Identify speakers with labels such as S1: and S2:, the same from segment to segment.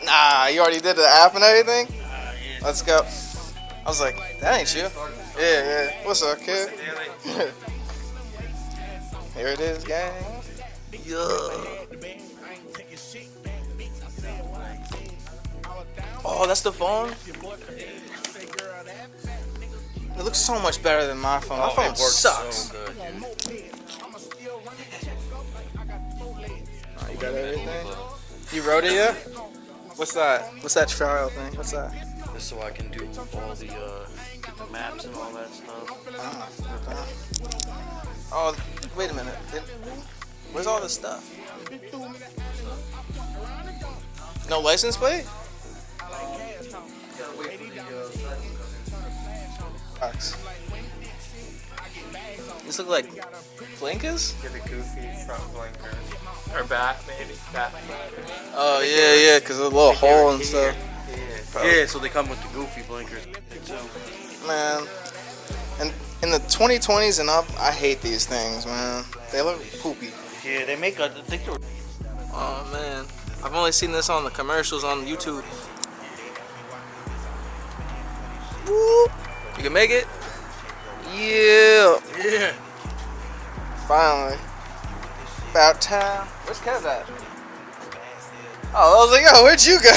S1: Nah, you already did the app and everything?
S2: Yeah.
S1: Let's go. I was like, that ain't you. Yeah. What's up, kid? Here it is, gang. Yeah. Oh, that's the phone? It looks so much better than my phone. My phone sucks.
S2: So good, dude.
S1: Oh, you got everything? You wrote it yet? What's that? What's that trial thing? What's that?
S2: Just so I can do all the get the maps and all that stuff.
S1: Oh, wait a minute. Where's all this stuff? No license plate? These look like blinkers?
S3: Get the goofy front blinker. Or bat, maybe. Bat blinker.
S1: Oh, yeah, because there's a little hole and stuff.
S2: Yeah, so they come with the goofy blinkers too.
S1: Man, and in the 2020s and up, I hate these things, man. They look poopy.
S2: Yeah, they make I think they're.
S1: Oh, man. I've only seen this on the commercials on YouTube. Whoop. You can make it? Yeah.
S2: Yeah.
S1: Finally. About time. Where's Kev at? Oh, I was like, yo, where'd you go?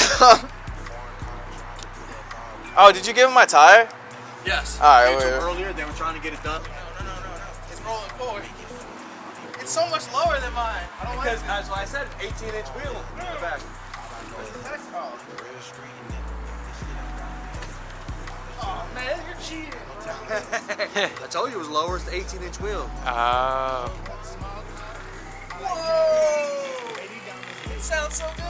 S1: Oh, did you give him my tire?
S2: Yes.
S1: Alright, wait.
S2: Earlier, they were trying to get it done.
S1: No. It's rolling forward. It's so much lower than mine. I don't
S2: Because, as I said, 18-inch wheel in the back.
S1: Where's the text call? Oh, man, you're cheating.
S2: I told you it was lower. It's the 18-inch wheel.
S3: Oh.
S1: Whoa! It sounds so good.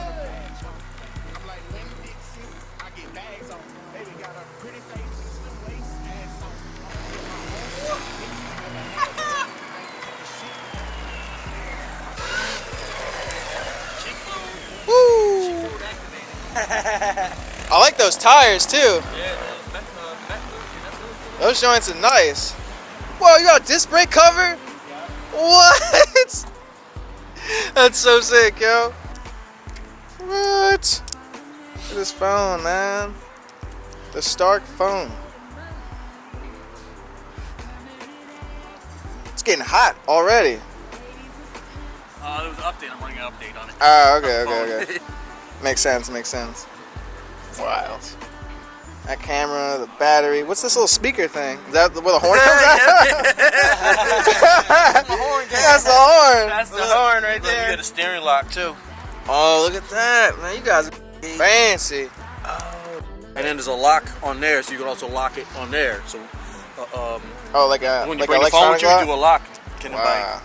S1: Woo! I like those tires too. Those joints are nice. Whoa, you got a disc brake cover? What? That's so sick, yo. What? Look at this phone, man. The Stark phone. It's getting hot already.
S2: There was an update. I'm running an update on it.
S1: Oh, okay. Makes sense. Wild. That camera, the battery. What's this little speaker thing? Is that where the horn comes out? That's the horn.
S2: That's the horn right there. You got a steering lock too.
S1: Oh, look at that, man! You guys are fancy.
S2: And then there's a lock on there, so you can also lock it on there. So,
S1: Oh, like a
S2: when you
S1: like
S2: bring the phone with you,
S1: lock?
S2: you do a lock. Can
S1: Wow.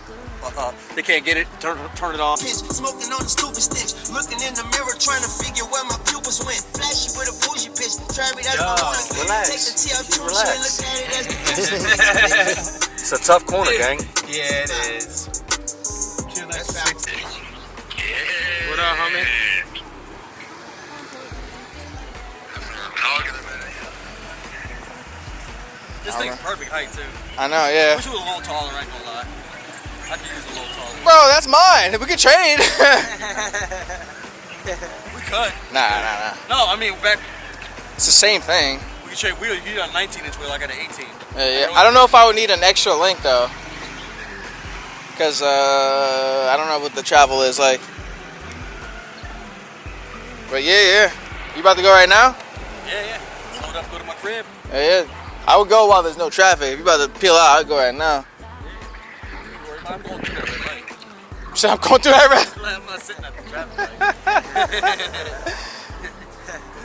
S2: they can't get it. Turn it on.
S4: Smoking on the stupid sticks, looking in the mirror, trying to figure where my pupils went. Flashy with a bougie bitch, try me that's my one.
S2: Relax.
S4: Take the T out,
S2: Relax.
S4: look at it as
S2: It's a tough corner, gang.
S3: Yeah, it is. What up, homie?
S2: This thing's perfect height too.
S1: I know,
S2: I
S1: yeah.
S2: wish it was a little taller. I ain't gonna lie. I could use a little taller.
S1: Bro, that's mine. We could trade.
S2: We could.
S1: Nah.
S2: No, I mean back.
S1: It's the same thing.
S2: We could trade wheel. You got a 19-inch wheel. I got an 18.
S1: Yeah. I don't know if I would need an extra link though, because I don't know what the travel is like. But yeah. You about to go right now?
S2: Yeah. Load up, go to my crib.
S1: Yeah. I would go while there's no traffic. If you about to peel out, I'd go right now.
S2: I'm going through that red light.
S1: So I'm going through that
S2: I'm not sitting at the traffic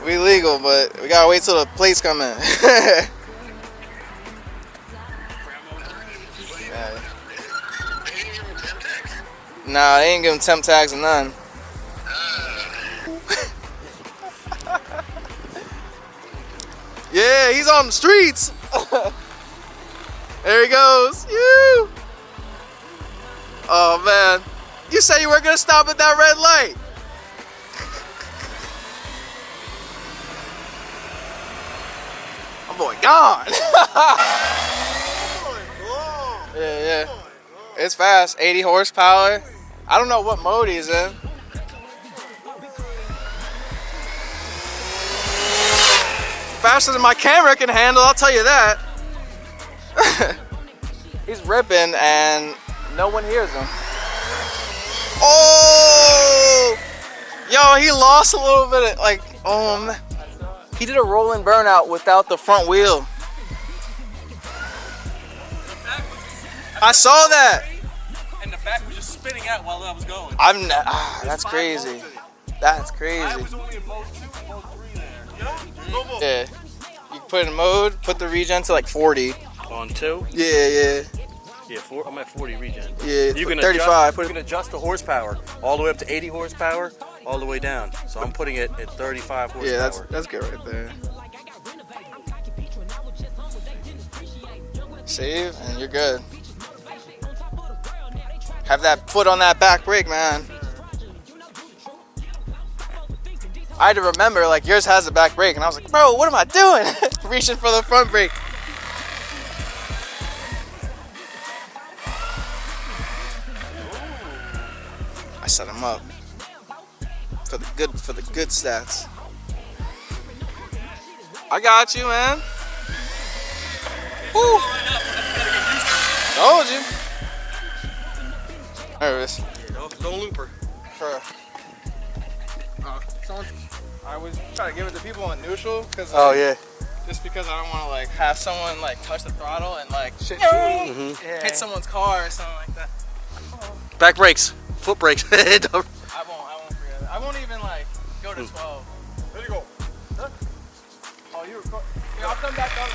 S2: light.
S1: We legal, but we gotta wait till the plates come in. Yeah. Nah, they ain't giving temp tags or none. Yeah, he's on the streets. There he goes. You. Oh man, you said you weren't gonna stop at that red light. My boy gone. Yeah. It's fast. 80 horsepower. I don't know what mode he's in. faster than my camera can handle, I'll tell you that. He's ripping and no one hears him. Oh! Yo, he lost a little bit of, like, he did a rolling burnout without the front wheel. I saw that.
S2: And the back was just spinning out while I was going.
S1: That's crazy. That's crazy.
S2: I was only in mode 2, mode 3 there.
S1: Yeah. You put it in mode, put the regen to like 40.
S2: On 2?
S1: Yeah.
S2: Yeah, I'm at 40 regen.
S1: Yeah,
S2: you can
S1: 35.
S2: You can adjust the horsepower all the way up to 80 horsepower, all the way down. So I'm putting it at 35 horsepower.
S1: Yeah, that's good right there. Save, and you're good. Have that foot on that back brake, man. I had to remember, like, yours has a back brake, and I was like, bro, what am I doing? Reaching for the front brake. I set him up for the good stats. I got you, man. Woo. Told you. There it is.
S2: Don't loop her.
S1: I was trying to give it to people on neutral because just because I don't want to like have someone like touch the throttle and like shit hit someone's car or something like that.
S2: Back brakes, foot brakes.
S1: I won't forget it. I won't even like go to 12. There you go. Huh? Oh, you record? Yeah, I'll come back up.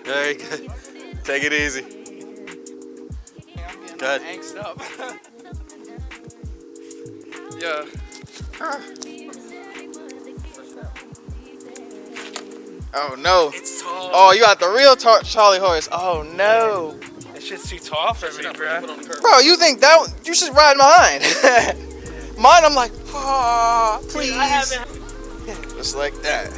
S2: Very good. Take it easy. Go ahead.
S1: Angst up. Yeah. Oh no.
S3: It's tall.
S1: Oh, you got the real Charlie horse. Oh no.
S3: That shit's too tall for me, bro.
S1: Bro, you think that you should ride behind. Mine, I'm like, please.
S3: I haven't.
S1: Just like that.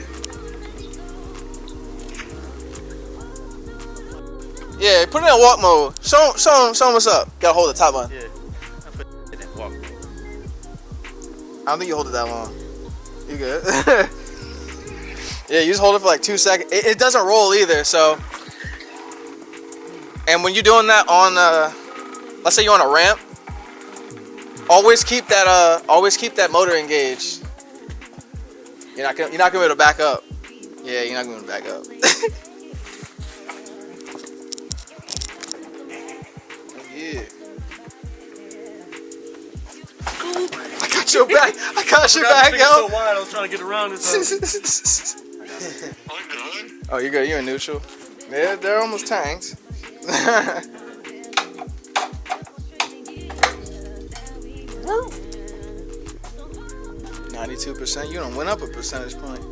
S1: Yeah, put it in walk mode. Show him what's up. Gotta hold the top one.
S2: Yeah. Walk.
S1: I don't think you hold it that long. You good? Yeah, you just hold it for like 2 seconds. It doesn't roll either, so. And when you're doing that on, let's say you're on a ramp, always keep that motor engaged. You're not gonna be able to back up. Yeah, you're not gonna be able to back up. Yeah. I got your back. I got your back, yo.
S2: So wide, I was trying to get around it.
S1: Oh, you're good. You're in neutral. They're almost tanked. 92%. You don't went up a percentage point.